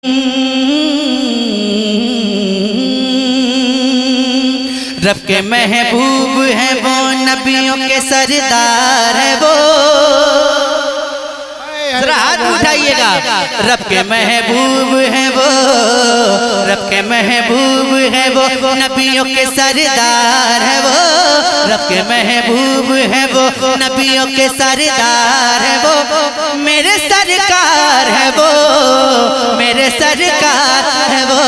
रब के महबूब है वो, नबियों के सरदार है वो। जरा हाथ उठाइएगा। रब के महबूब है वो, रब के महबूब है वो, नबियों के सरदार है वो। रब के महबूब है वो, नबियों के सरदार है वो। मेरे सरकार है वो, मेरे सरकार है वो।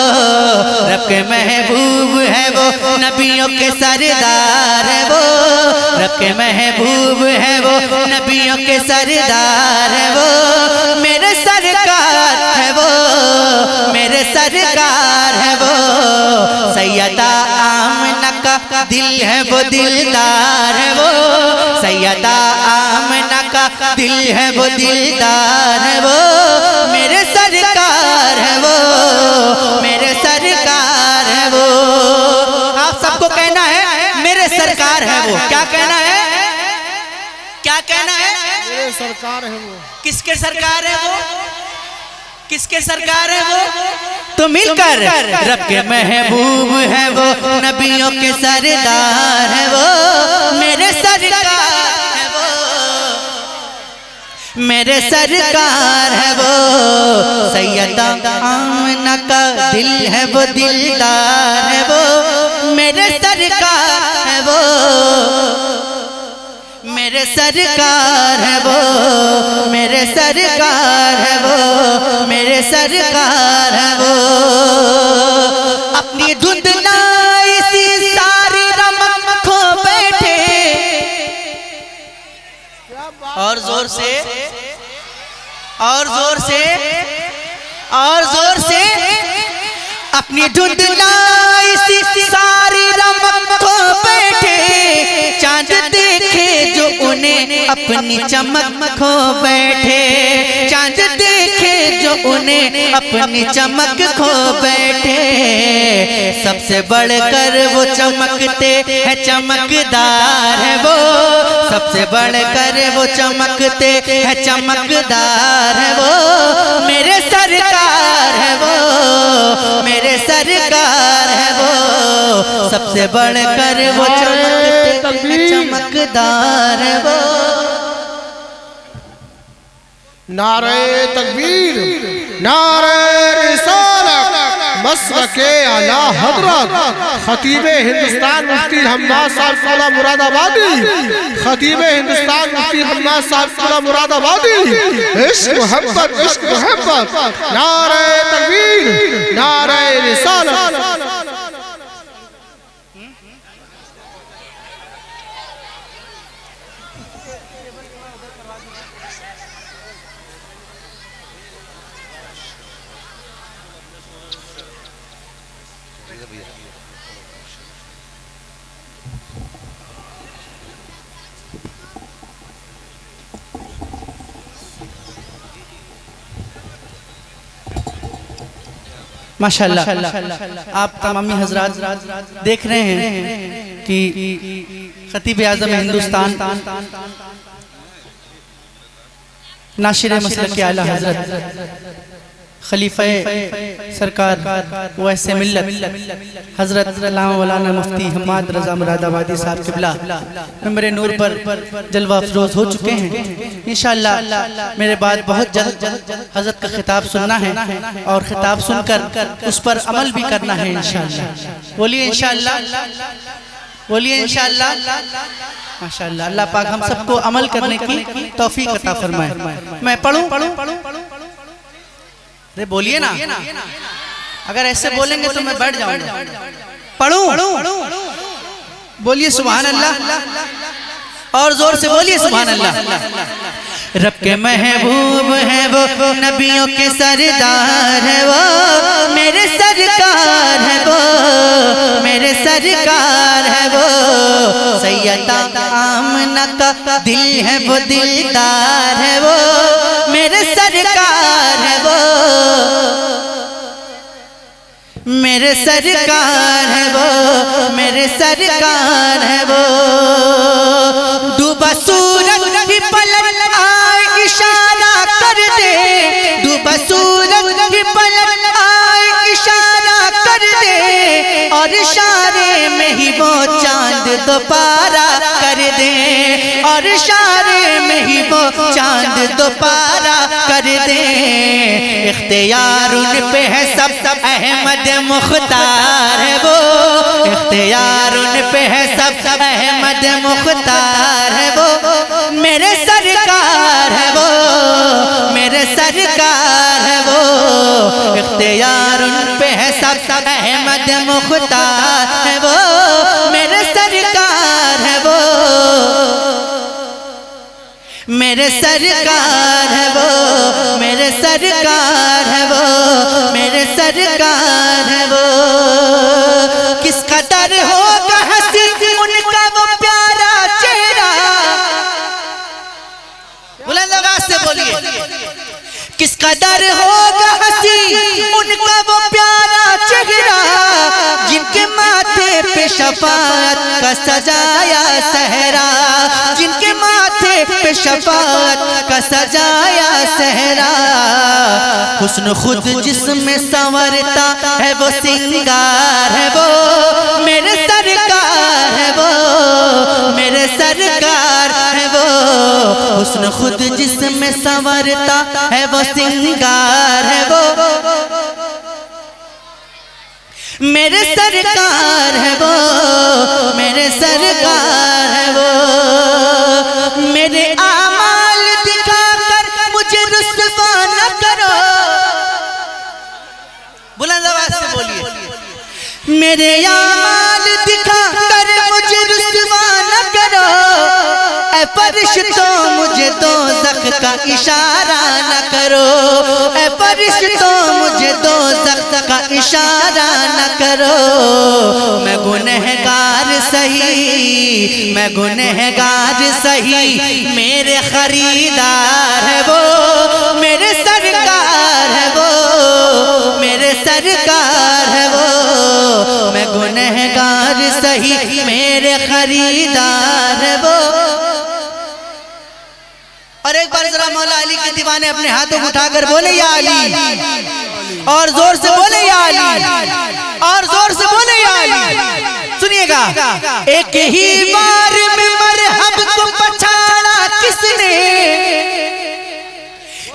रब के महबूब है वो, नबियों के सरदार है वो। रब के महबूब है वो, नबियों के सरदार है वो। मेरे सरकार है वो, मेरे सरकार है वो। सैयदा आमना का दिल है वो, दिलदार है वो। सैयदा आमना का दिल है वो, दिलदार है वो। मेरे सरकार है वो, मेरे सरकार है वो। आप सबको कहना है मेरे सरकार है वो। क्या कहना है, क्या कहना है? मेरे सरकार है वो। किसके सरकार है वो, किसके सरकार है वो? तो मिलकर रब के महबूब है वो, नबियों के सरदार है वो। मेरे सरकार है वो, मेरे सरकार है वो। सैयदा आमना का दिल है वो, दिलदार है वो। मेरे सरकार है वो, मेरे सरकार है वो, मेरे सरकार है वो, मेरे सरकार है वो। अपनी धुंधलाई सी सारी रमक खो बैठे। और जोर से, और जोर से, और जोर से। अपनी धुंधलाई सी सारी रमक खो बैठे। चांद देखे जो उन्हें अपनी चमक खो बैठे। चांद देखे जो उन्हें अपनी चमक खो बैठे। सबसे बढ़कर वो चमकते हैं, चमकदार है वो। सबसे बढ़कर वो चमकते हैं, चमकदार है वो। मेरे सरकार है वो, मेरे सरकार है वो। सबसे बढ़कर वो चमकते हैं, चमकदार है वो। नारे तकबीर, नारे रिसालत, मसलके आला हजरत खतीबे हिंदुस्तान मुफ्ती हम्माद साहब कौला मुरादाबादी। खतीबे हिंदुस्तान मुफ्ती हम्माद साहब कौला मुरादाबादी। इश्क मोहब्बत, इश्क मोहब्बत। नारे तकबीर, नारे रिसालत। माशाअल्लाह आप तमामी हजरात देख रहे हैं कि खतीब आज़म हिंदुस्तान नाशिर मसलक के आला हजरत खलीफा सरकार वैसे मिल्लत हजरत मौलाना मुफ्ती हम्माद रज़ा मुरादाबादी साहब क़िबला मेरे नूर पर जलवा अफरोज हो चुके हैं। इंशाअल्लाह मेरे बाद बहुत जल्द हजरत का खिताब सुनना है और खिताब सुनकर उस पर अमल भी करना है इंशाअल्लाह। बोलिए इंशाअल्लाह, बोलिए इंशाअल्लाह। माशाअल्लाह अल्लाह पाक हम सबको अमल करने की तौफीक अता फरमाए। मैं पढ़ूं, अरे बोलिए ना, अगर ऐसे बोलेंगे तो मैं बैठ जाऊंगा। पढ़ूं, बोलिए सुभान अल्लाह, और जोर से बोलिए सुभान अल्लाह। रब के महबूब है वो, नबियों के सरदार है वो। मेरे सरकार है वो, मेरे सरकार है वो। सैयदा आमना का दिल है वो, दिलदार है वो। मेरे सरकार है वो, मेरे सरकार है वो, मेरे सरकार है वो। डूबा सूरज भी पलट आए, इशारा कर दे। डूबा सूरज भी पलट और इशारे में ही वो चांद दोबारा कर दे, और इशारे में ही वो चांद दोबारा कर दे। इख्तियार उन पे है सब, अहमद मुख्तार है वो, इख्तियार उन पे है सब, अहमद मुख्तार है वो। मेरे सरकार है वो, मेरे सरकार है वो, इख्तियार उन पे है सब, अहमद मुख्तार है वो। मेरे सरकार है वो, मेरे सरकार है वो, मेरे सरकार है वो, मेरे सरकार है वो। किस कदर होगा हंसी उनका वो प्यारा चेहरा, बुलंद आवाज से बोलिए। किस कदर होगा हंसी उनका वो प्यारा चेहरा, जिनके माथे पे शफाअत का सजाया सहरा, जिनके माथे पे शफाअत का सजाया सहरा। हुस्न खुद जिसमें संवरता है वो सिंगार है वो, मेरे सरकार है वो, मेरे सरकार है वो। हुस्न खुद जिसमें संवरता है वो सिंगार है वो, मेरे सरकार है वो, मेरे सरकार है वो। मेरे आमाल दिखाकर मुझे रुस्वा न करो, बुलंद आवाज से बोलिए। मेरे आमाल दिखाकर मुझे रुस्वा न करो, ऐ फरिश्तों मुझे दोज़ख का इशारा न करो, ऐ फरिश्तों मुझे दोज़ख का इशारा न करो। मैं गुनहगार सही, मैं गुनहगार सही, मेरे खरीदार है वो, मेरे सरकार है वो, मेरे सरकार है वो। मैं गुनहगार सही, मेरे खरीदार है वो। और एक बार जरा मौला अली के दीवाने अपने हाथों को उठाकर बोले या अली, और जोर से बोले या अली, और जोर से बोले या अली। सुनिएगा, एक ही बार में मरहब को पछाड़ा किसने,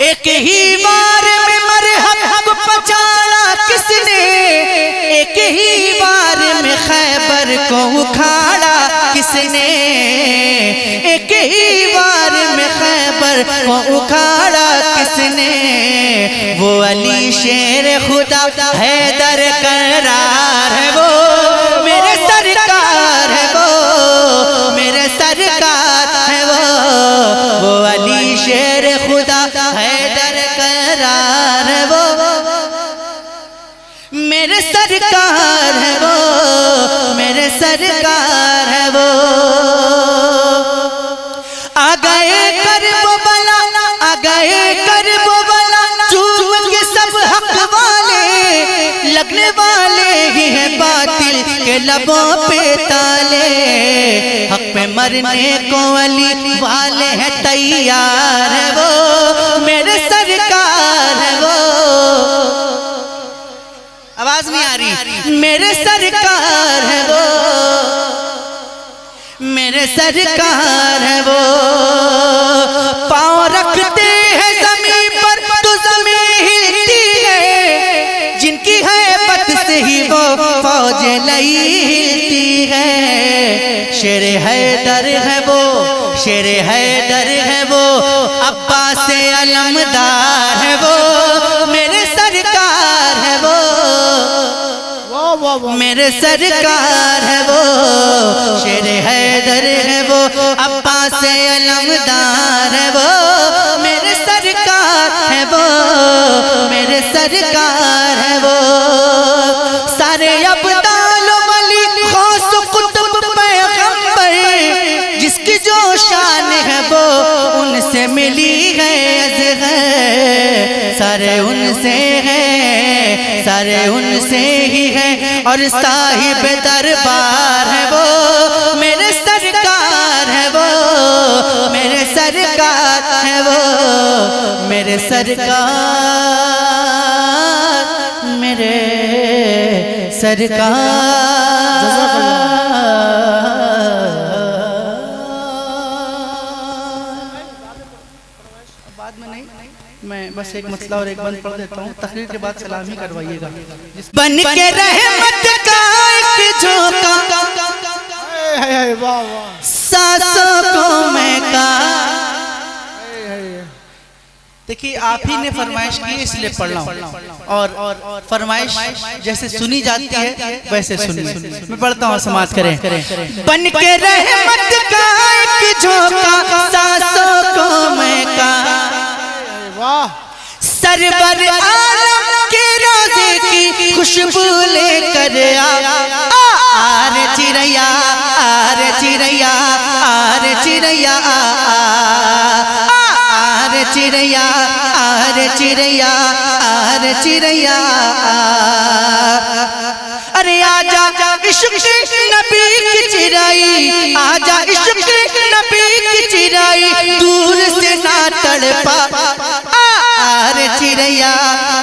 एक ही बार में मरहब को पछाड़ा किसने, एक ही बार में खैबर को उखाड़ा किसने, एक ही बार में खैबर को उखाड़ा किसने। वो अली शेर खुदा हैदर करार है वो, मेरे सरकार है वो, मेरे सरकार है वो अली शेर खुदा हैदर करार है वो, मेरे सरकार है वो, मेरे सरकार है वो। आ गए करबो बला, आ गए करबो बला, चूम के सब हक वाले, लगने वाले ही हैं बातिल के लबों पे ताले। हक पे मरने को अली वाले हैं तैयार है वो, मेरे सरकार है वो। आवाज नहीं आ रही, मेरे सरकार है वो, मेरे सरकार है वो। पाँव रखते हैं जमीन पर तो जमीन हिलती है, जिनकी हैबत से ही वो फौज लई हिलती है। शेर हैदर है वो, शेर हैदर है वो, अब्बास अलमदार है वो, मेरे सरकार है वो, मेरे सरकार है वो। शेर हैदर है वो, अब्बास अलमदार है वो, मेरे सरकार है वो, मेरे सरकार है वो। सारे अब्दाल वली गौस कुतुब पैगंबर, जिसकी जो शान है वो उनसे मिली है अज़हर। सारे उनसे है, सारे उनसे ही है, और साहिब दरबार है वो, मेरे सरकार है वो, मेरे सरकार है वो, मेरे सरकार, मेरे सरकार। बाद में नहीं, मैं बस एक मसला और एक बंद पढ़ देता हूँ, तकरीर के बाद सलाम ही करवाइएगा। बन के रहमत का एक झोंका सांसों को महका। देखिए आप ही ने फरमाइश की इसलिए पढ़ रहा हूँ, और फरमाइश जैसे सुनी जाती है वैसे सुनिए। मैं पढ़ता हूँ, समाज करें। बन के रहमत का एक झोंका सांसों को महका, सरवर आलम के रोज़े की खुशबू लेकर आरे चिड़ैया, आरे चिड़ैया, आरे चिड़ैया, आरे चिड़ैया, आरे चिड़ैया, आरे चिड़ैया। अरे आजा इश्क नबी की चिराई, आजा इश्क नबी की चिराई, दूर से ना तड़पा। आरे चिड़ैया,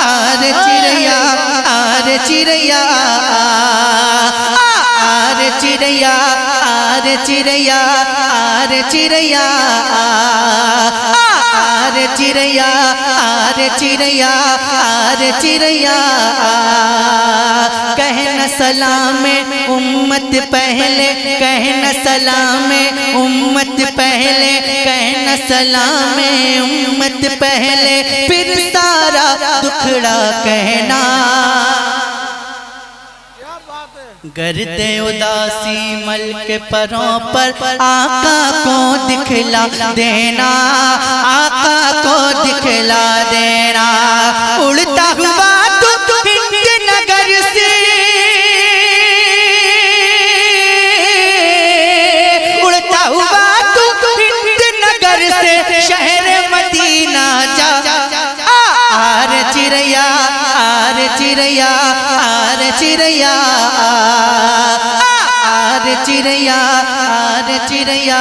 आरे चिड़ैया, आरे चिड़ैया, आरे चिड़ैया, आरे चिड़ैया, आरे चिड़ैया, आरे चिड़ैया, आरे चिड़ैया, आरे चिड़ैया। कहना सलाम उम्मत पहले, कहना सलाम उम्मत पहले, कहना सलाम उम्मत पहले, फिर सारा दुखड़ा कहना। गर्दे उदासी मल के परों पर आका को दिखला देना, आका को दिखला देना। उड़ता हुआ तू हिंद नगर से, उड़ता हुआ तू हिंद नगर से शहर मदीना जा। आरे चिड़ैया, आरे चिड़ैया, आरे चिड़ैया, आरे चिड़ैया, आरे चिड़ैया।